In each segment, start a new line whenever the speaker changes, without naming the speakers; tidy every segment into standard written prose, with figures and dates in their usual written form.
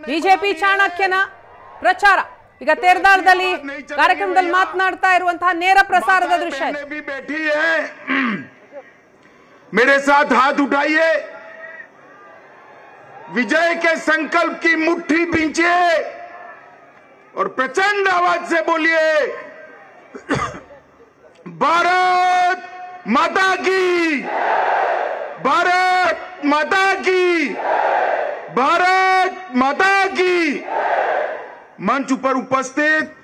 BJP ಚಾಣಕ್ಯನ ಪ್ರಚಾರ ಈಗ ತೇರದಾಳದಲ್ಲಿ ಕಾರ್ಯಕ್ರಮದಲ್ಲಿ ಮಾತನಾಡ್ತಾ ಇರುವಂತಹ ನೇರ ಪ್ರಸಾರದ ದೃಶ್ಯ
मेरे साथ हाथ उठाइए, विजय के संकल्प की मुट्ठी भींचिए और प्रचंड आवाज से बोलिए भारत माता की, भारत माता की, भारत माता की। मंच पर उपस्थित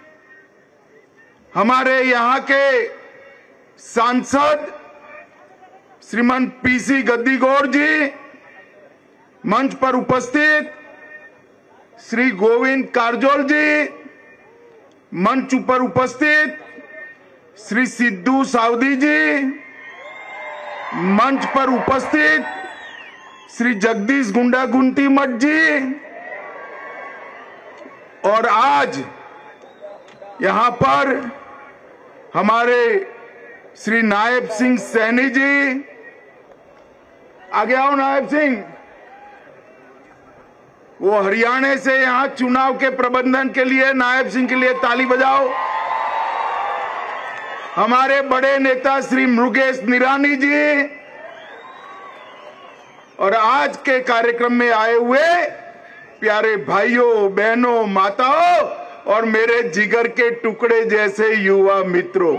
हमारे यहां के सांसद श्रीमान पीसी गद्दीगौर जी, मंच पर उपस्थित श्री गोविंद कारजोल जी, मंच पर उपस्थित श्री सिद्धू सावदी जी, मंच पर उपस्थित श्री जगदीश गुंडा गुंटी मठ जी, और आज यहां पर हमारे श्री नायब सिंह सैनी जी, आगे आओ नायब सिंह, वो हरियाणा से यहां चुनाव के प्रबंधन के लिए, नायब सिंह के लिए ताली बजाओ। हमारे बड़े नेता श्री मुरुगेश निरानी जी, और आज के कार्यक्रम में आए हुए प्यारे भाइयों बहनों माताओं और मेरे जिगर के टुकड़े जैसे युवा मित्रों,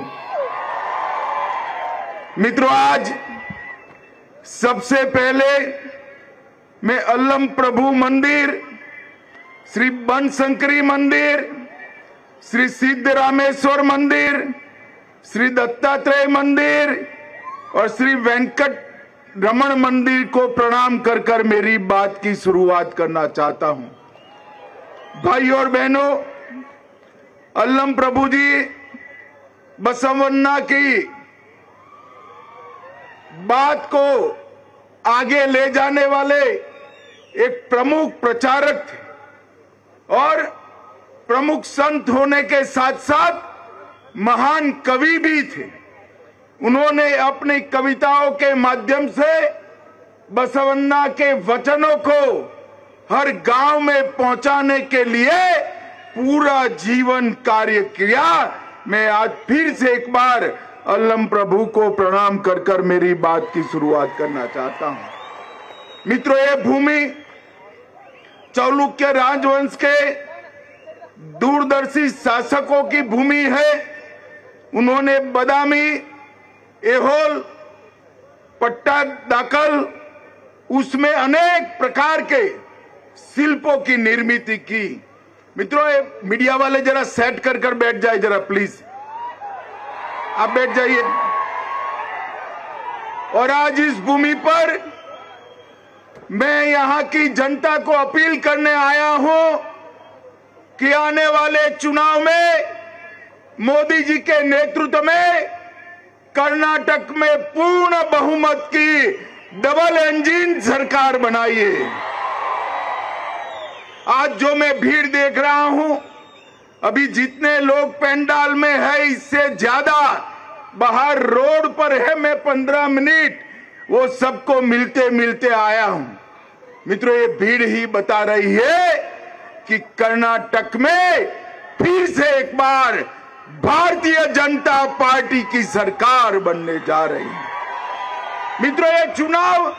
आज सबसे पहले मैं अल्लम प्रभु मंदिर, श्री बनशंकरी मंदिर, श्री सिद्धरामेश्वर मंदिर, श्री दत्तात्रेय मंदिर और श्री वेंकट रमण मंदिर को प्रणाम कर कर मेरी बात की शुरुआत करना चाहता हूं। भाई और बहनों, अल्लम प्रभु जी बसवन्ना की बात को आगे ले जाने वाले एक प्रमुख प्रचारक थे और प्रमुख संत होने के साथ साथ महान कवि भी थे। उन्होंने अपनी कविताओं के माध्यम से बसवन्ना के वचनों को हर गांव में पहुंचाने के लिए पूरा जीवन कार्य किया। मैं आज फिर से एक बार अल्लम प्रभु को प्रणाम कर कर मेरी बात की शुरुआत करना चाहता हूं। मित्रों, ये भूमि चालुक्य राजवंश के दूरदर्शी शासकों की भूमि है। उन्होंने बदामी, एहोल, पट्टादाकल, उसमें अनेक प्रकार के शिल्पों की निर्मित की। मित्रों, मीडिया वाले जरा सेट कर कर बैठ जाए, जरा प्लीज आप बैठ जाइए। और आज इस भूमि पर मैं यहां की जनता को अपील करने आया हूं कि आने वाले चुनाव में मोदी जी के नेतृत्व में कर्नाटक में पूर्ण बहुमत की डबल इंजन सरकार बनाइए। आज जो मैं भीड़ देख रहा हूं, अभी जितने लोग पंडाल में है इससे ज्यादा बाहर रोड पर है। मैं 15 मिनट वो सबको मिलते मिलते आया हूं। मित्रों, ये भीड़ ही बता रही है कि कर्नाटक में फिर से एक बार भारतीय जनता पार्टी की सरकार बनने जा रही है। मित्रों, ये चुनाव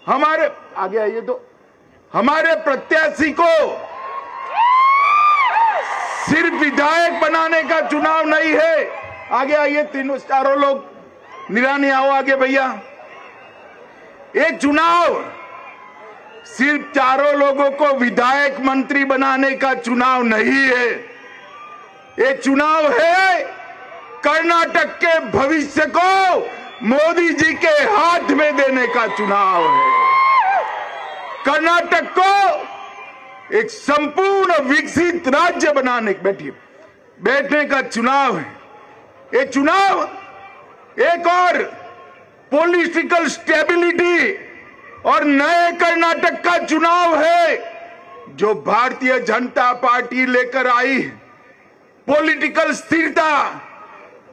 हमारे आगे आइए तो हमारे प्रत्याशी को सिर्फ विधायक बनाने का चुनाव नहीं है। आगे आइए, तीनों चारों लोग, निरानी आओ आगे भैया। एक चुनाव सिर्फ चारों लोगों को विधायक मंत्री बनाने का चुनाव नहीं है। ये चुनाव है कर्नाटक के भविष्य को मोदी जी के हाथ में देने का चुनाव है। कर्नाटक को एक संपूर्ण विकसित राज्य बनाने, बैठने का चुनाव है। ये चुनाव एक और पॉलिटिकल स्टेबिलिटी और नए कर्नाटक का चुनाव है जो भारतीय जनता पार्टी लेकर आई है। पॉलिटिकल स्थिरता,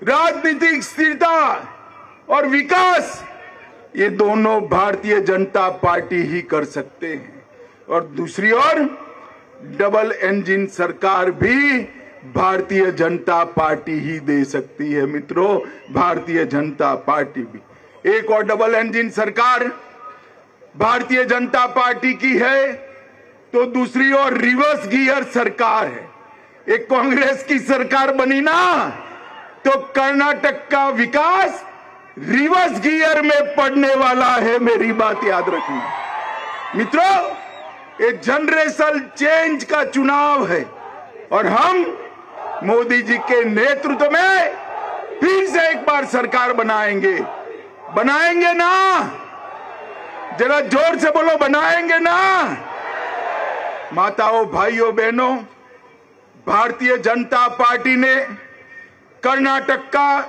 राजनीतिक स्थिरता और विकास, ये दोनों भारतीय जनता पार्टी ही कर सकते हैं। और दूसरी ओर डबल इंजन सरकार भी भारतीय जनता पार्टी ही दे सकती है मित्रों, भारतीय जनता पार्टी भी। एक और डबल इंजन सरकार भारतीय जनता पार्टी की है तो दूसरी ओर रिवर्स गियर सरकार है। एक कांग्रेस की सरकार बनी ना तो कर्नाटक का विकास रिवर्स गियर में पड़ने वाला है, मेरी बात याद रखना मित्रों। ये जनरेशन चेंज का चुनाव है और हम मोदी जी के नेतृत्व में फिर से एक बार सरकार बनाएंगे। बनाएंगे ना? जरा जोर से बोलो, बनाएंगे ना? माताओं, भाइयों, बहनों, भारतीय जनता पार्टी ने कर्नाटक का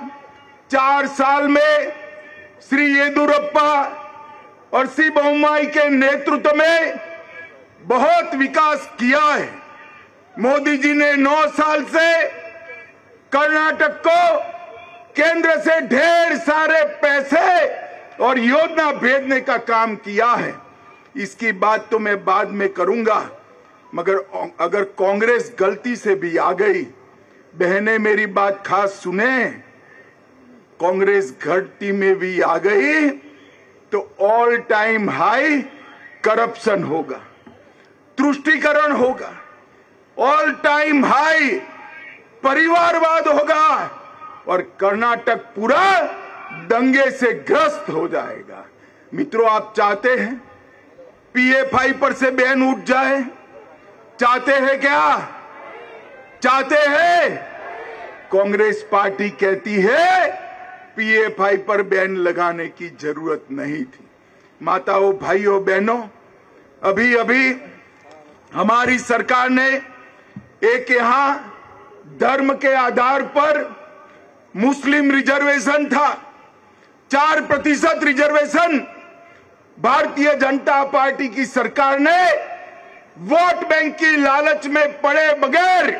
4 साल में श्री येदियुरप्पा और सी बोम्माई के नेतृत्व में बहुत विकास किया है। मोदी जी ने 9 साल से कर्नाटक को केंद्र से ढेर सारे पैसे और योजना भेजने का काम किया है। इसकी बात तो मैं बाद में करूंगा, मगर अगर कांग्रेस गलती से भी आ गई, बहनें मेरी बात खास सुने, कांग्रेस घाटी में भी आ गई तो ऑल टाइम हाई करप्शन होगा, तुष्टीकरण होगा, ऑल टाइम हाई परिवारवाद होगा और कर्नाटक पूरा दंगे से ग्रस्त हो जाएगा। मित्रों, आप चाहते हैं PF पर से बैन उठ जाए? चाहते हैं क्या? चाहते हैं? कांग्रेस पार्टी कहती है PF पर बैन लगाने की जरूरत नहीं थी। माताओं, भाइयों, बहनों, अभी अभी हमारी सरकार ने एक यहां धर्म के आधार पर मुस्लिम रिजर्वेशन था, 4% रिजर्वेशन भारतीय जनता पार्टी की सरकार ने वोट बैंक की लालच में पड़े बगैर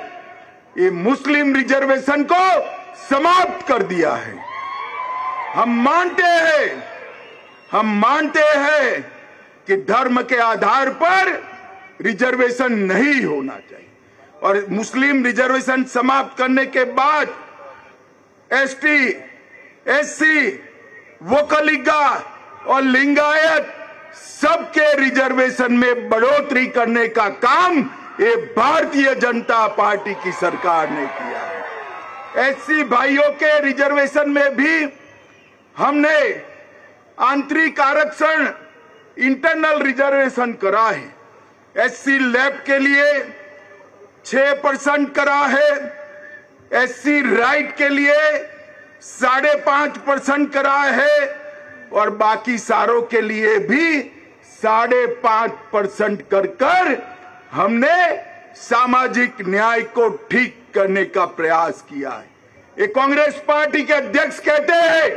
ये मुस्लिम रिजर्वेशन को समाप्त कर दिया है। हम मानते हैं कि धर्म के आधार पर रिजर्वेशन नहीं होना चाहिए और मुस्लिम रिजर्वेशन समाप्त करने के बाद ST, SC, वोकलिगा और लिंगायत सबके रिजर्वेशन में बढ़ोतरी करने का काम ये भारतीय जनता पार्टी की सरकार ने किया है। SC भाइयों के रिजर्वेशन में भी हमने आंतरिक आरक्षण, इंटरनल रिजर्वेशन करा है। SC लैब के लिए 6% करा है, SC राइट के लिए 5.5% करा है और बाकी सारों के लिए भी 5.5% कर हमने सामाजिक न्याय को ठीक करने का प्रयास किया है। ये कांग्रेस पार्टी के अध्यक्ष कहते हैं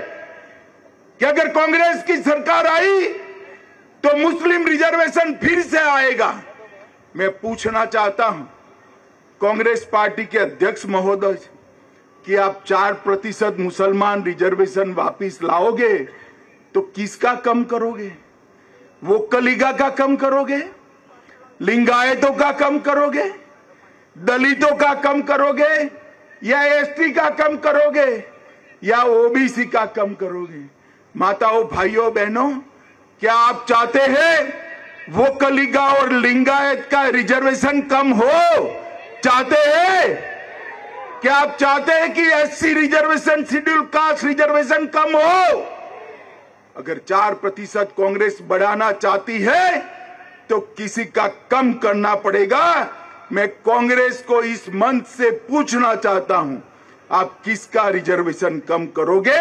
कि अगर कांग्रेस की सरकार आई तो मुस्लिम रिजर्वेशन फिर से आएगा। मैं पूछना चाहता हूं कांग्रेस पार्टी के अध्यक्ष महोदय कि आप 4% मुसलमान रिजर्वेशन वापिस लाओगे तो किसका कम करोगे? वोकलिगा का कम करोगे? लिंगायतों का कम करोगे? दलितों का कम करोगे? या ST का कम करोगे? या OBC का कम करोगे? माताओं, भाइयों, बहनों, क्या आप चाहते हैं वोकलिगा और लिंगायत का रिजर्वेशन कम हो? चाहते हैं? क्या आप चाहते हैं कि SC reservation, schedule caste reservation कम हो? अगर 4% कांग्रेस बढ़ाना चाहती है तो किसी का कम करना पड़ेगा। मैं कांग्रेस को इस मंच से पूछना चाहता हूं, आप किसका रिजर्वेशन कम करोगे,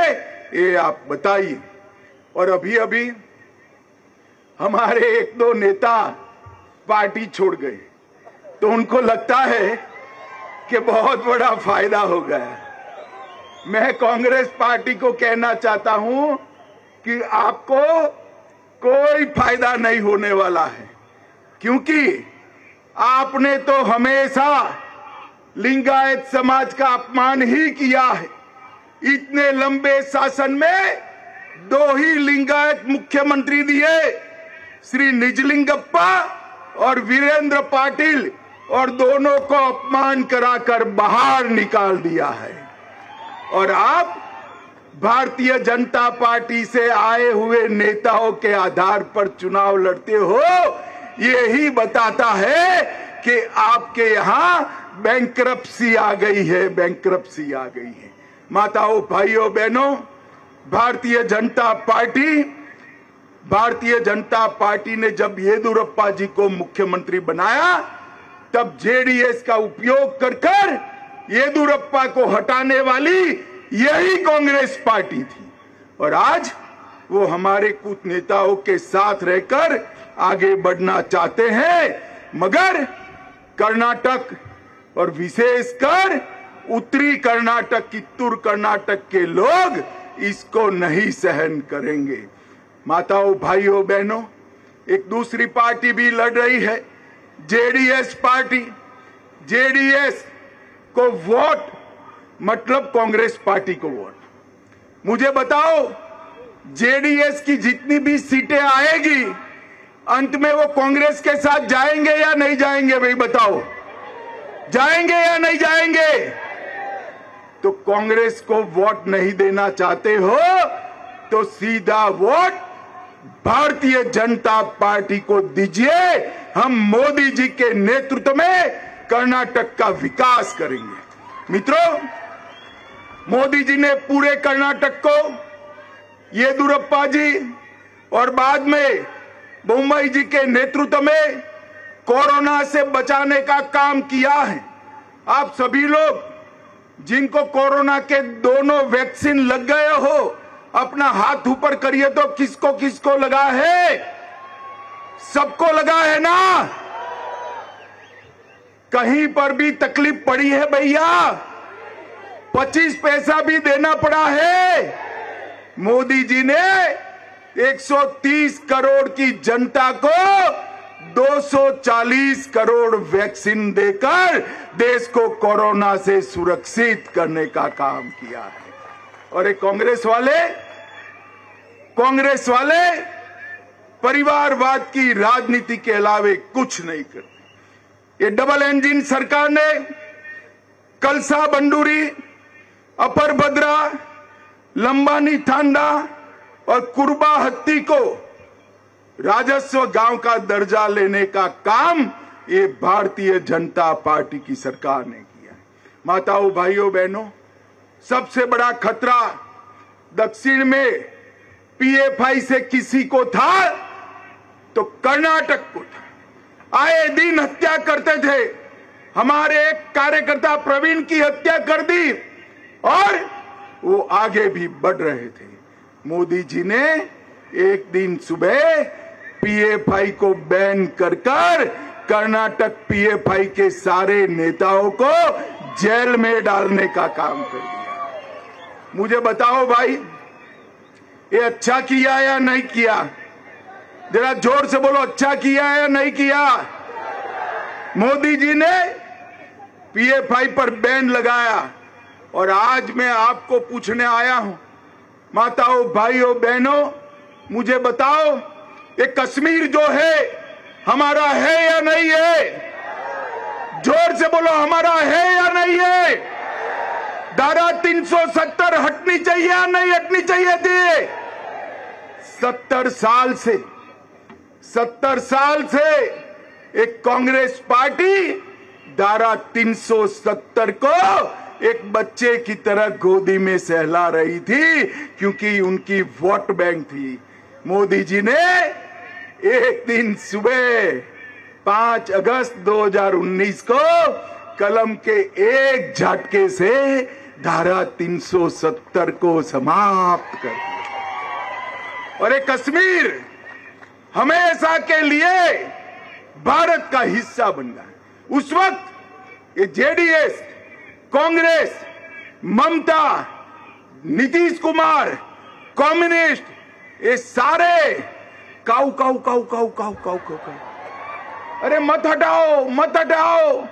ये आप बताइए। और अभी अभी हमारे 1-2 नेता पार्टी छोड़ गए तो उनको लगता है कि बहुत बड़ा फायदा हो गया। मैं कांग्रेस पार्टी को कहना चाहता हूं कि आपको कोई फायदा नहीं होने वाला है, क्योंकि आपने तो हमेशा लिंगायत समाज का अपमान ही किया है। इतने लंबे शासन में 2 ही लिंगायत मुख्यमंत्री दिए, श्री निजलिंगप्पा और वीरेंद्र पाटिल, और दोनों को अपमान कराकर बाहर निकाल दिया है। और आप भारतीय जनता पार्टी से आए हुए नेताओं के आधार पर चुनाव लड़ते हो, यही बताता है कि आपके यहां बैंकरप्सी आ गई है, बैंकरप्सी आ गई है। माताओं, भाइयों, बहनों, भारतीय जनता पार्टी ने जब येदियुरप्पा जी को मुख्यमंत्री बनाया, तब जेडीएस का उपयोग कर येदियुरप्पा को हटाने वाली यही कांग्रेस पार्टी थी। और आज वो हमारे कुछ नेताओं के साथ रहकर आगे बढ़ना चाहते हैं, मगर कर्नाटक और विशेषकर उत्तरी कर्नाटक, कित्तूर कर्नाटक के लोग इसको नहीं सहन करेंगे। माताओं, भाइयों, बहनों, एक दूसरी पार्टी भी लड़ रही है, जेडीएस पार्टी। जेडीएस को वोट मतलब कांग्रेस पार्टी को वोट। मुझे बताओ, जेडीएस की जितनी भी सीटें आएगी, अंत में वो कांग्रेस के साथ जाएंगे या नहीं जाएंगे? भाई बताओ, जाएंगे या नहीं जाएंगे? तो कांग्रेस को वोट नहीं देना चाहते हो तो सीधा वोट भारतीय जनता पार्टी को दीजिए। हम मोदी जी के नेतृत्व में कर्नाटक का विकास करेंगे। मित्रों, मोदी जी ने पूरे कर्नाटक को येदियुरप्पा जी और बाद में बोम्मई जी के नेतृत्व में कोरोना से बचाने का काम किया है। आप सभी लोग जिनको कोरोना के दोनों वैक्सीन लग गए हो, अपना हाथ ऊपर करिए तो किसको किसको लगा है? सबको लगा है ना? कहीं पर भी तकलीफ पड़ी है भैया? 25 पैसा भी देना पड़ा है? मोदी जी ने 130 करोड़ की जनता को 240 करोड़ वैक्सीन देकर देश को कोरोना से सुरक्षित करने का काम किया है। और ये कांग्रेस वाले परिवारवाद की राजनीति के अलावे कुछ नहीं करते। ये डबल इंजन सरकार ने कलसा बंडूरी, अपर भद्रा, लंबानी थांडा और कुरबा हत्ती को राजस्व गांव का दर्जा लेने का काम ये भारतीय जनता पार्टी की सरकार ने किया है। माताओं, भाइयों, बहनों, सबसे बड़ा खतरा दक्षिण में पीएफआई से किसी को था तो कर्नाटक को था। आए दिन हत्या करते थे। हमारे एक कार्यकर्ता प्रवीण की हत्या कर दी और वो आगे भी बढ़ रहे थे। मोदी जी ने एक दिन सुबह पीएफआई को बैन कर कर्नाटक पीएफआई के सारे नेताओं को जेल में डालने का काम कर दिया। मुझे बताओ भाई, ये अच्छा किया या नहीं किया? जरा जोर से बोलो, अच्छा किया या नहीं किया? मोदी जी ने पीएफआई पर बैन लगाया और आज मैं आपको पूछने आया हूं, माताओं, भाइयों, बहनों, मुझे बताओ, ये कश्मीर जो है हमारा है या नहीं है? जोर से बोलो, हमारा है या नहीं है? धारा 370 हटनी चाहिए या नहीं हटनी चाहिए थी? 70 साल से एक कांग्रेस पार्टी धारा 370 को एक बच्चे की तरह गोदी में सहला रही थी, क्योंकि उनकी वोट बैंक थी। मोदी जी ने एक दिन सुबह 5 अगस्त 2019 को कलम के एक झटके से धारा 370 को समाप्त कर दिया और ये कश्मीर हमेशा के लिए भारत का हिस्सा बन गया। उस वक्त ये जेडीएस, कांग्रेस, ममता, नीतीश कुमार, कम्युनिस्ट, ये सारे काऊ काऊ काऊ काऊ काऊ काऊ काऊ काऊ, अरे मत हटाओ, मत हटाओ।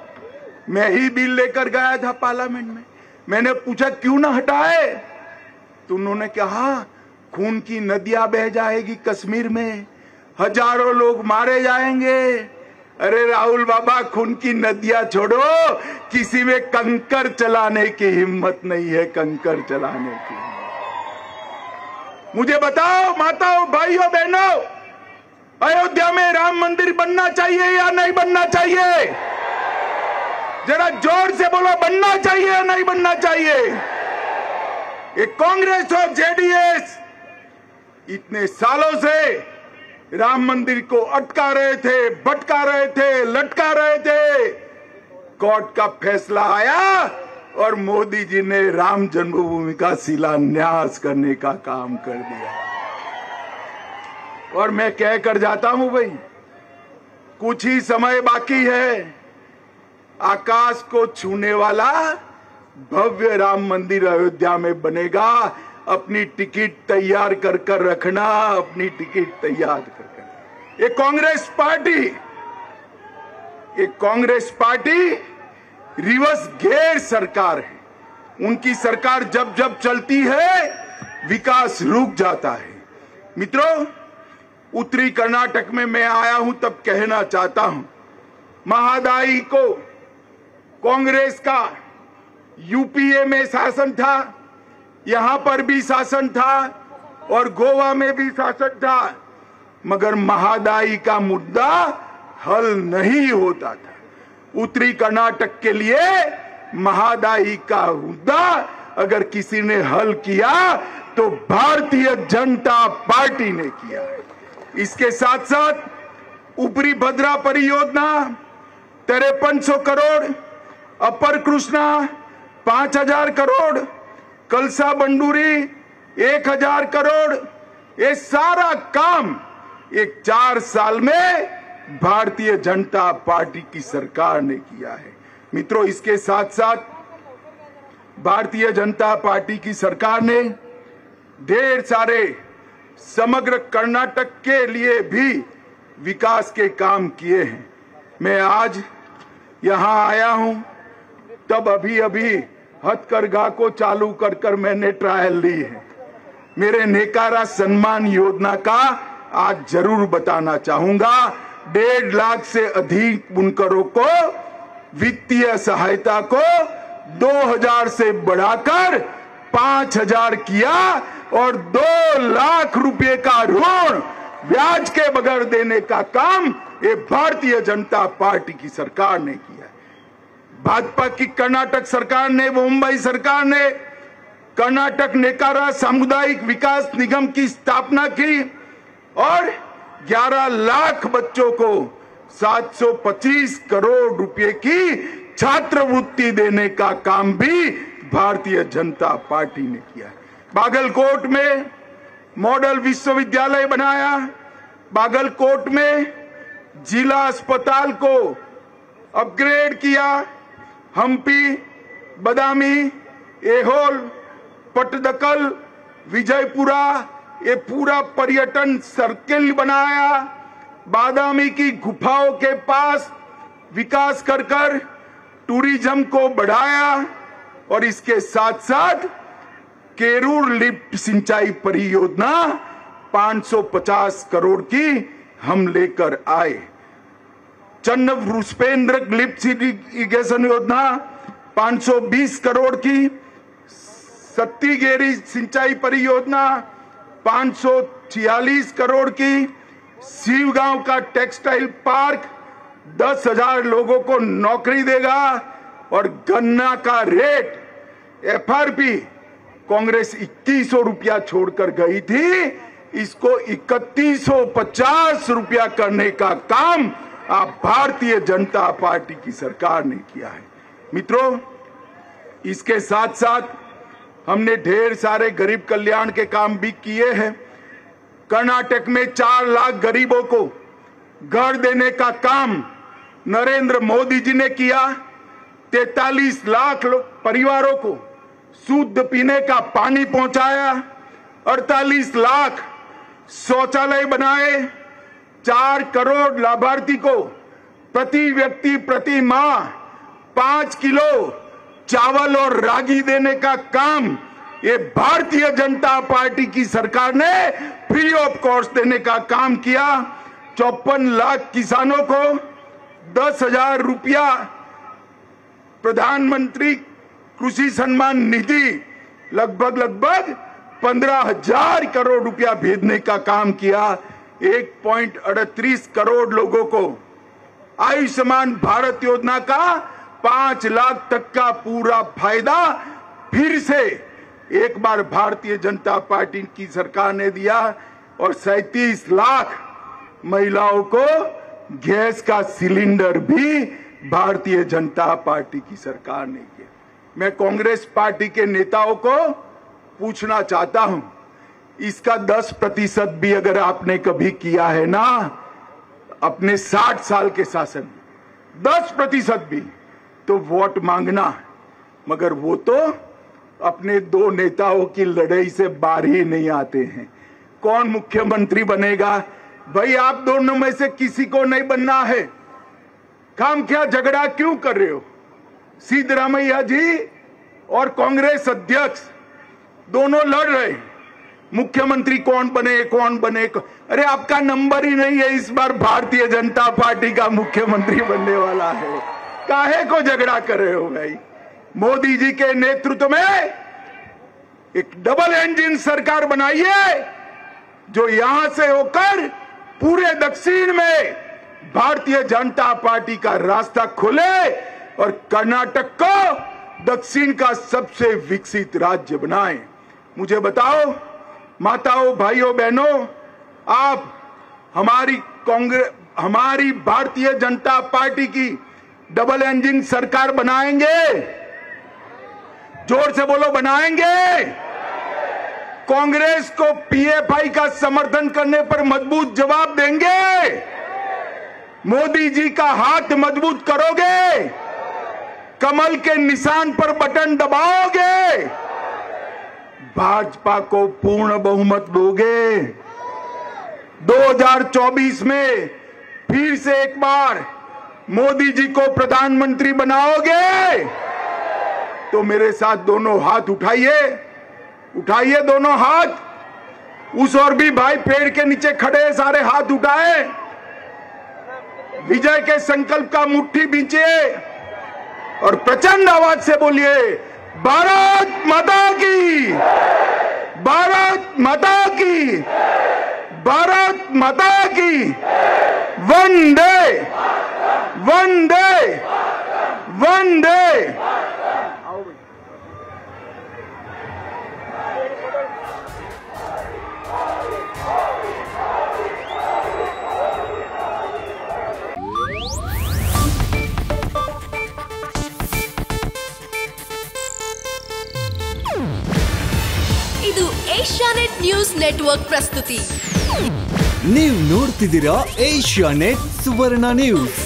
मैं ही बिल लेकर गया था पार्लियामेंट में। मैंने पूछा क्यों ना हटाए, तो उन्होंने कहा खून की नदियां बह जाएगी कश्मीर में, हजारों लोग मारे जाएंगे, अरे राहुल बाबा, खून की नदियां छोड़ो, किसी में कंकर चलाने की हिम्मत नहीं है, कंकर चलाने की। मुझे बताओ माताओं, भाइयों, बहनों, अयोध्या में राम मंदिर बनना चाहिए या नहीं बनना चाहिए? जरा जोर से बोलो, बनना चाहिए या नहीं बनना चाहिए? ये कांग्रेस और जेडीएस इतने सालों से राम मंदिर को अटका रहे थे, भटका रहे थे, लटका रहे थे। कोर्ट का फैसला आया और मोदी जी ने राम जन्मभूमि का शिलान्यास करने का काम कर दिया। और मैं कह कर जाता हूं भाई, कुछ ही समय बाकी है, आकाश को छूने वाला भव्य राम मंदिर अयोध्या में बनेगा। अपनी टिकट तैयार कर कर रखना, अपनी टिकट तैयार कर कर। ये कांग्रेस पार्टी रिवर्स गियर सरकार है। उनकी सरकार जब जब चलती है विकास रुक जाता है। मित्रों, उत्तरी कर्नाटक में मैं आया हूं तब कहना चाहता हूं, महादाई को कांग्रेस का यूपीए में शासन था, यहां पर भी शासन था और गोवा में भी शासन था, मगर महादाई का मुद्दा हल नहीं होता था। उत्तरी कर्नाटक के लिए महादाई का मुद्दा अगर किसी ने हल किया तो भारतीय जनता पार्टी ने किया। इसके साथ साथ ऊपरी भद्रा परियोजना 5300 करोड़, अपर कृष्णा 5000 करोड़, कलसा बंडूरी 1000 करोड़, ये सारा काम एक 4 साल में भारतीय जनता पार्टी की सरकार ने किया है। मित्रों, इसके साथ साथ भारतीय जनता पार्टी की सरकार ने ढेर सारे समग्र कर्नाटक के लिए भी विकास के काम किए हैं। मैं आज यहां आया हूं तब अभी हथकरघा को चालू कर कर मैंने ट्रायल ली है। मेरे नेकारा सम्मान योजना का आज जरूर बताना चाहूंगा। 1.5 लाख से अधिक बुनकरों को वित्तीय सहायता को 2000 से बढ़ाकर 5000 किया और 2 लाख रुपए का ऋण ब्याज के बगैर देने का काम ये भारतीय जनता पार्टी की सरकार ने किया। भाजपा की कर्नाटक सरकार ने, मुंबई सरकार ने कर्नाटक नेकारा सामुदायिक विकास निगम की स्थापना की और 11 लाख बच्चों को 725 करोड़ रुपए की छात्रवृत्ति देने का काम भी भारतीय जनता पार्टी ने किया। बागलकोट में मॉडल विश्वविद्यालय बनाया, बागलकोट में जिला अस्पताल को अपग्रेड किया, हम्पी, बदामी, एहोल, पटदकल, विजयपुरा ये पूरा पर्यटन सर्किल बनाया। बादामी की गुफाओं के पास विकास कर कर टूरिज्म को बढ़ाया और इसके साथ साथ केरूर लिफ्ट सिंचाई परियोजना 550 करोड़ की हम लेकर आए। चन्नपुष्पेंद्र लिफ्ट इरिगेशन योजना 520 करोड़ की, सत्तीगेरी सिंचाई परियोजना 546 करोड़ की, शिवगांव का टेक्सटाइल पार्क 10,000 लोगों को नौकरी देगा और गन्ना का रेट एफआरपी कांग्रेस 2100 रुपया छोड़कर गई थी, इसको 3150 रुपया करने का काम आप भारतीय जनता पार्टी की सरकार ने किया है। मित्रों, इसके साथ साथ हमने ढेर सारे गरीब कल्याण के काम भी किए हैं। कर्नाटक में 4 लाख गरीबों को घर देने का काम नरेंद्र मोदी जी ने किया। 43 लाख परिवारों को शुद्ध पीने का पानी पहुंचाया, 48 लाख शौचालय बनाए, 4 करोड़ लाभार्थी को प्रति व्यक्ति प्रति माह 5 किलो चावल और रागी देने का काम ये भारतीय जनता पार्टी की सरकार ने फ्री ऑफ कॉस्ट देने का काम किया। 54 लाख किसानों को 10,000 रुपया प्रधानमंत्री कृषि सम्मान निधि लगभग 15,000 करोड़ रुपया भेजने का काम किया। 1.38 करोड़ लोगों को आयुष्मान भारत योजना का 5 लाख तक का पूरा फायदा फिर से एक बार भारतीय जनता पार्टी की सरकार ने दिया और 37 लाख महिलाओं को गैस का सिलेंडर भी भारतीय जनता पार्टी की सरकार ने किया। मैं कांग्रेस पार्टी के नेताओं को पूछना चाहता हूं, इसका 10% भी अगर आपने कभी किया है ना अपने 60 साल के शासन में, 10% भी, तो वोट मांगना। मगर वो तो अपने 2 नेताओं की लड़ाई से बाहर ही नहीं आते हैं। कौन मुख्यमंत्री बनेगा? भाई आप दोनों में से किसी को नहीं बनना है। काम क्या झगड़ा क्यों कर रहे हो? सिद्धरामैया जी और कांग्रेस अध्यक्ष दोनों लड़ रहे, मुख्यमंत्री कौन बने कौन बने। अरे आपका नंबर ही नहीं है, इस बार भारतीय जनता पार्टी का मुख्यमंत्री बनने वाला है। काहे को झगड़ा कर रहे हो भाई? मोदी जी के नेतृत्व में एक डबल इंजन सरकार बनाइए जो यहां से होकर पूरे दक्षिण में भारतीय जनता पार्टी का रास्ता खोले और कर्नाटक को दक्षिण का सबसे विकसित राज्य बनाए। मुझे बताओ माताओं, भाइयों, बहनों, आप हमारी भारतीय जनता पार्टी की डबल इंजन सरकार बनाएंगे? जोर से बोलो, बनाएंगे? कांग्रेस को पीएफआई का समर्थन करने पर मजबूत जवाब देंगे? मोदी जी का हाथ मजबूत करोगे? कमल के निशान पर बटन दबाओगे? भाजपा को पूर्ण बहुमत दोगे? 2024 में फिर से एक बार मोदी जी को प्रधानमंत्री बनाओगे? तो मेरे साथ दोनों हाथ उठाइए, उठाइए दोनों हाथ। उस और भी भाई पेड़ के नीचे खड़े सारे हाथ उठाए। विजय के संकल्प का मुट्ठी बींचिए और प्रचंड आवाज से बोलिए, भारत माता की, भारत माता की, भारत माता की, वंदे वंदे वंदे।
ಇದು ಏಷ್ಯಾನೆಟ್ ನ್ಯೂಸ್ ನೆಟ್ವರ್ಕ್ ಪ್ರಸ್ತುತಿ.
ನೀವು ನೋಡ್ತಿದ್ದೀರಾ ಏಷ್ಯಾನೆಟ್ ಸುವರ್ಣ ನ್ಯೂಸ್.